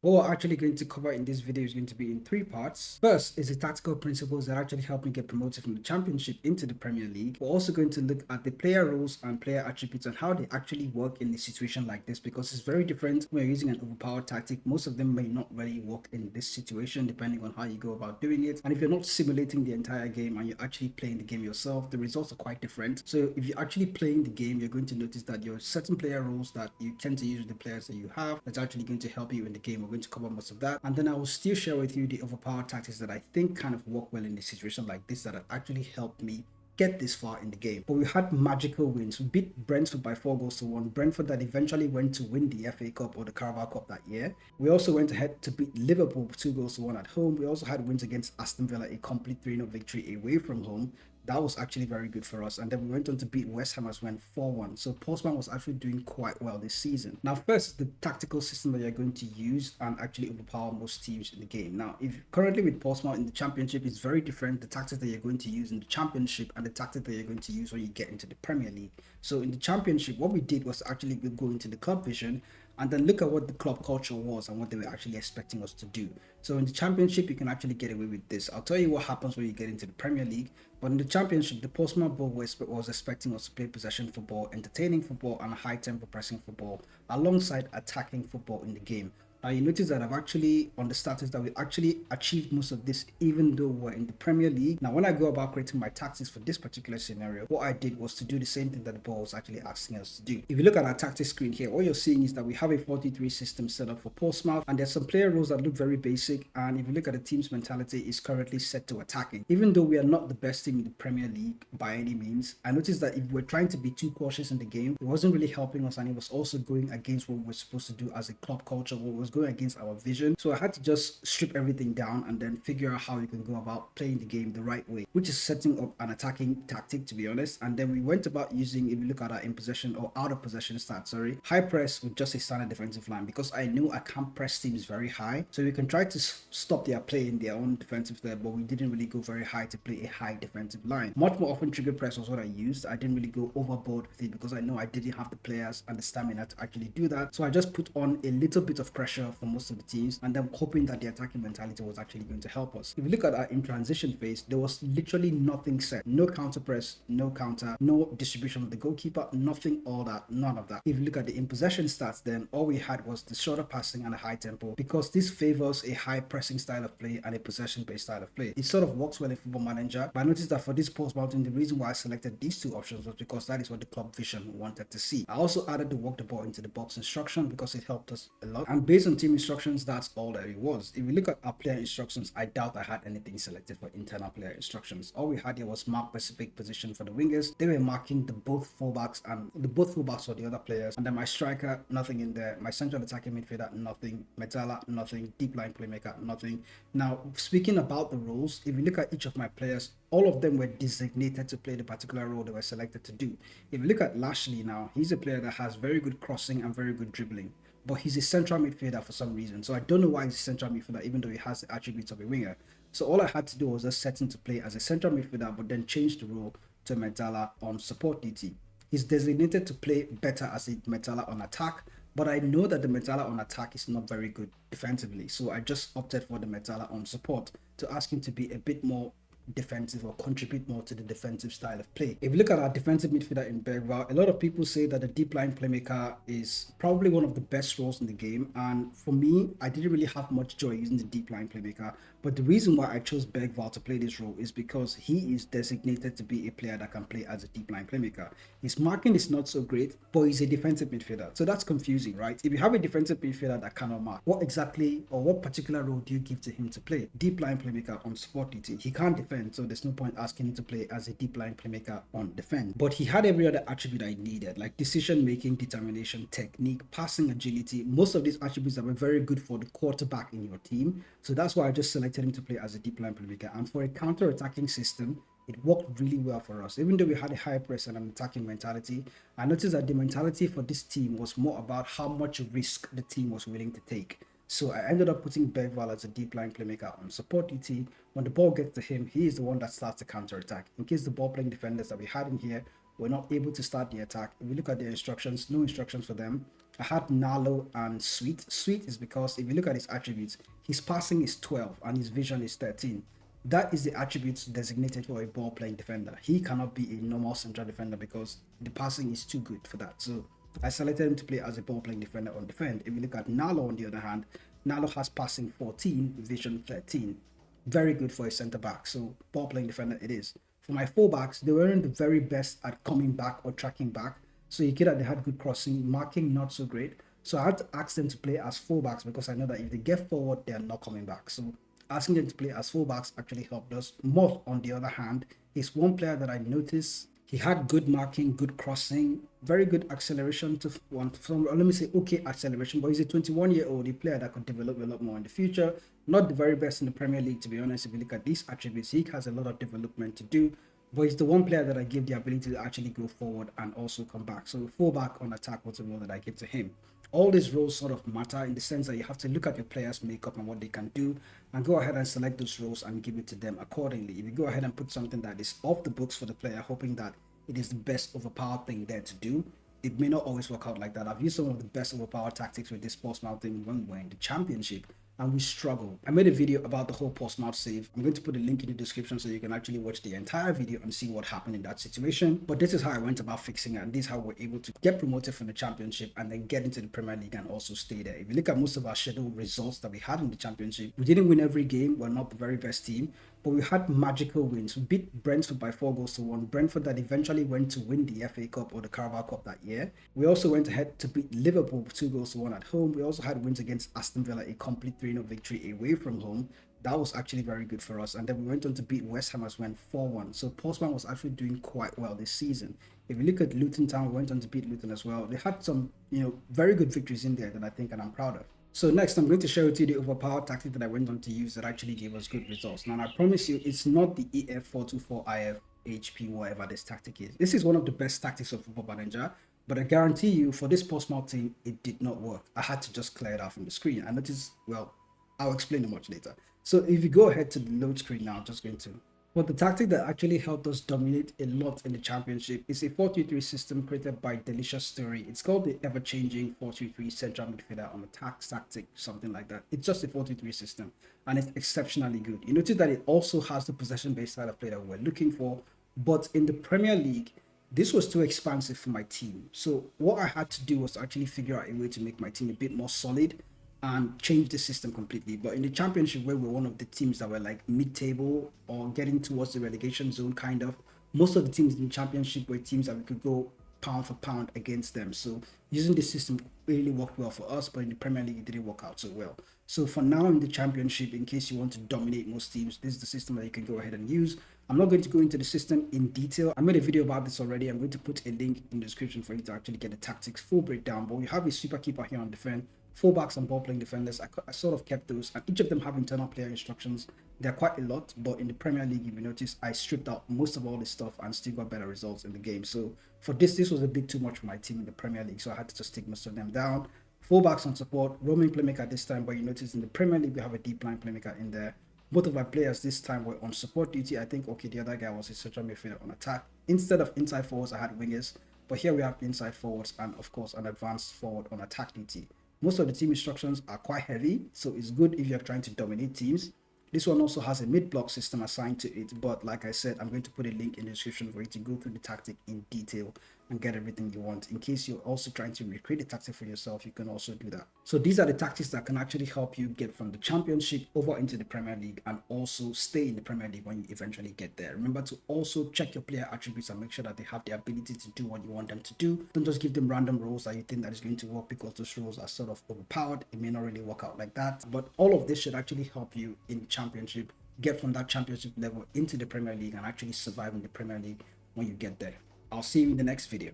What we're actually going to cover in this video is going to be in three parts. First is the tactical principles that actually help me get promoted from the Championship into the Premier League. We're also going to look at the player roles and player attributes and how they actually work in a situation like this, because it's very different when you're using an overpowered tactic. Most of them may not really work in this situation depending on how you go about doing it. And if you're not simulating the entire game and you're actually playing the game yourself, the results are quite different. So if you're actually playing the game, you're going to notice that there are certain player roles that you tend to use with the players that you have that's actually going to help you in the game. We're going to cover most of that, and then I will still share with you the overpowered tactics that I think kind of work well in a situation like this that have actually helped me get this far in the game. But we had magical wins. We beat Brentford by 4 goals to 1. Brentford that eventually went to win the FA Cup or the Carabao Cup that year. We also went ahead to beat Liverpool 2 goals to 1 at home. We also had wins against Aston Villa, a complete 3-0 victory away from home. That was actually very good for us. And then we went on to beat West Ham as well 4-1. So Portsmouth was actually doing quite well this season. Now, first, the tactical system that you're going to use and actually overpower most teams in the game. Now, if currently with Portsmouth in the Championship, it's very different. The tactics that you're going to use in the Championship and the tactics that you're going to use when you get into the Premier League. So in the Championship, what we did was actually go into the club vision and then look at what the club culture was and what they were actually expecting us to do. So in the Championship, you can actually get away with this. I'll tell you what happens when you get into the Premier League. But in the Championship, the Portsmouth board was expecting us to play possession football, entertaining football, and high tempo pressing football alongside attacking football in the game. Now you notice that I've actually, on the status that we actually achieved most of this even though we're in the Premier League. Now when I go about creating my tactics for this particular scenario, what I did was to do the same thing that the ball was actually asking us to do. If you look at our tactics screen here, what you're seeing is that we have a 4-3 system set up for Portsmouth, and there's some player roles that look very basic, and if you look at the team's mentality, is currently set to attacking. Even though we are not the best team in the Premier League by any means, I noticed that if we're trying to be too cautious in the game, it wasn't really helping us, and it was also going against what we're supposed to do as a club culture, what was going against our vision. So I had to just strip everything down and then figure out how you can go about playing the game the right way, which is setting up an attacking tactic, to be honest. And then we went about using, if you look at our in possession or out of possession stats, high press with just a standard defensive line, because I know I can't press teams very high, so we can try to stop their play in their own defensive there, but we didn't really go very high to play a high defensive line. Much more often trigger press was what I used. I didn't really go overboard with it because I know I didn't have the players and the stamina to actually do that, so I just put on a little bit of pressure for most of the teams, and then hoping that the attacking mentality was actually going to help us. If you look at our in transition phase, there was literally nothing set. No counter press, no counter, no distribution of the goalkeeper, nothing, all that, none of that. If you look at the in possession stats, then all we had was the shorter passing and a high tempo, because this favors a high pressing style of play and a possession based style of play. It sort of works well in Football Manager, but I noticed that for this post mountain, the reason why I selected these two options was because that is what the club vision wanted to see. I also added the walk the ball into the box instruction because it helped us a lot, and based on team instructions, that's all that it was. If you look at our player instructions, I doubt I had anything selected for internal player instructions. All we had here was mark specific position for the wingers. They were marking the both fullbacks for the other players, and then my striker, nothing in there. My central attacking midfielder, nothing. Metala, nothing. Deep line playmaker, nothing. Now, speaking about the roles, if you look at each of my players, all of them were designated to play the particular role they were selected to do. If you look at Lashley now, he's a player that has very good crossing and very good dribbling, but he's a central midfielder for some reason. So I don't know why he's a central midfielder, even though he has the attributes of a winger. So all I had to do was just set him to play as a central midfielder, but then change the role to Metala on support DT. He's designated to play better as a Metala on attack, but I know that the Metala on attack is not very good defensively. So I just opted for the Metala on support to ask him to be a bit more defensive or contribute more to the defensive style of play. If you look at our defensive midfielder in Bergvall, a lot of people say that the deep line playmaker is probably one of the best roles in the game, and for me, I didn't really have much joy using the deep line playmaker. But the reason why I chose Bergvall to play this role is because he is designated to be a player that can play as a deep line playmaker. His marking is not so great, but he's a defensive midfielder, so that's confusing, right? If you have a defensive midfielder that cannot mark, what exactly or what particular role do you give to him to play? Deep line playmaker on support DT. He can't defend, so there's no point asking him to play as a deep line playmaker on defense. But he had every other attribute I needed, like decision making, determination, technique, passing agility. Most of these attributes that were very good for the quarterback in your team. So that's why I just selected him to play as a deep line playmaker. And for a counter-attacking system, it worked really well for us. Even though we had a high press and an attacking mentality, I noticed that the mentality for this team was more about how much risk the team was willing to take. So I ended up putting Bergvall as a deep line playmaker on support DT. When the ball gets to him, he is the one that starts the counter attack. In case the ball playing defenders that we had in here were not able to start the attack, if we look at their instructions, no instructions for them. I had Nalo and Sweet. Sweet is because if you look at his attributes, his passing is 12 and his vision is 13. That is the attributes designated for a ball playing defender. He cannot be a normal central defender because the passing is too good for that. So I selected him to play as a ball playing defender on defend. If you look at Nalo on the other hand, Nalo has passing 14, vision 13. Very good for a center back. So ball playing defender it is. For my fullbacks, they weren't the very best at coming back or tracking back. So you get that they had good crossing, marking not so great. So I had to ask them to play as fullbacks because I know that if they get forward, they are not coming back. So asking them to play as fullbacks actually helped us. Moth, on the other hand, is one player that I noticed. He had good marking, good crossing, very good acceleration to one. Let me say okay acceleration, but he's a 21-year-old player that could develop a lot more in the future. Not the very best in the Premier League, to be honest. If you look at these attributes, he has a lot of development to do. But he's the one player that I give the ability to actually go forward and also come back. So fullback on attack was the role that I give to him. All these roles sort of matter in the sense that you have to look at your players' makeup and what they can do and go ahead and select those roles and give it to them accordingly. If you go ahead and put something that is off the books for the player, hoping that it is the best overpowered thing there to do, it may not always work out like that. I've used some of the best overpowered tactics with this Portsmouth thing when we were in the championship and we struggled. I made a video about the whole Portsmouth save. I'm going to put a link in the description so you can actually watch the entire video and see what happened in that situation. But this is how I went about fixing it, and this is how we're able to get promoted from the championship and then get into the Premier League and also stay there. If you look at most of our scheduled results that we had in the championship, we didn't win every game. We're not the very best team, but we had magical wins. We beat Brentford by 4-1. Brentford that eventually went to win the FA Cup or the Carabao Cup that year. We also went ahead to beat Liverpool 2-1 at home. We also had wins against Aston Villa, a complete 3-0 victory away from home. That was actually very good for us. And then we went on to beat West Ham as well 4-1. So Portsmouth was actually doing quite well this season. If you look at Luton Town, we went on to beat Luton as well. They had some, very good victories in there that I think and I'm proud of. So next, I'm going to share with you the overpowered tactic that I went on to use that actually gave us good results. Now, I promise you, it's not the EF424IF HP, whatever this tactic is. This is one of the best tactics of Football Manager, but I guarantee you, for this Portsmouth team, it did not work. I had to just clear it out from the screen. And that is, well, I'll explain it much later. So if you go ahead to the load screen now, I'm just going to. But the tactic that actually helped us dominate a lot in the championship is a 4-3-3 system created by Delicious Story. It's called the ever-changing 4-3-3 central midfielder on attack tactic, something like that. It's just a 4-3-3 system, and it's exceptionally good. You notice that it also has the possession-based style of play that we're looking for, but in the Premier League, this was too expansive for my team. So what I had to do was to actually figure out a way to make my team a bit more solid and change the system completely. But in the championship, where we're one of the teams that were like mid-table or getting towards the relegation zone kind of, most of the teams in the championship were teams that we could go pound for pound against them. So using this system really worked well for us, but in the Premier League it didn't work out so well. So for now in the championship, in case you want to dominate most teams, this is the system that you can go ahead and use. I'm not going to go into the system in detail. I made a video about this already. I'm going to put a link in the description for you to actually get the tactics full breakdown. But we have a super keeper here on defense, fullbacks and ball playing defenders. I sort of kept those, and each of them have internal player instructions. They're quite a lot, but in the Premier League, if you notice, I stripped out most of all this stuff and still got better results in the game. So for this was a bit too much for my team in the Premier League, so I had to just take most of them down. Fullbacks on support, roaming playmaker this time, but you notice in the Premier League we have a deep line playmaker in there. Both of my players this time were on support duty. I think okay, the other guy was a central midfielder on attack. Instead of inside forwards, I had wingers, but here we have inside forwards and of course an advanced forward on attack duty. Most of the team instructions are quite heavy, so it's good if you're trying to dominate teams. This one also has a mid-block system assigned to it, but like I said, I'm going to put a link in the description for you to go through the tactic in detail and get everything you want. In case you're also trying to recreate the tactic for yourself, you can also do that. So these are the tactics that can actually help you get from the championship over into the Premier League and also stay in the Premier League when you eventually get there. Remember to also check your player attributes and make sure that they have the ability to do what you want them to do. Don't just give them random roles that you think that is going to work because those roles are sort of overpowered. It may not really work out like that, but all of this should actually help you in the championship, get from that championship level into the Premier League and actually survive in the Premier League when you get there. I'll see you in the next video.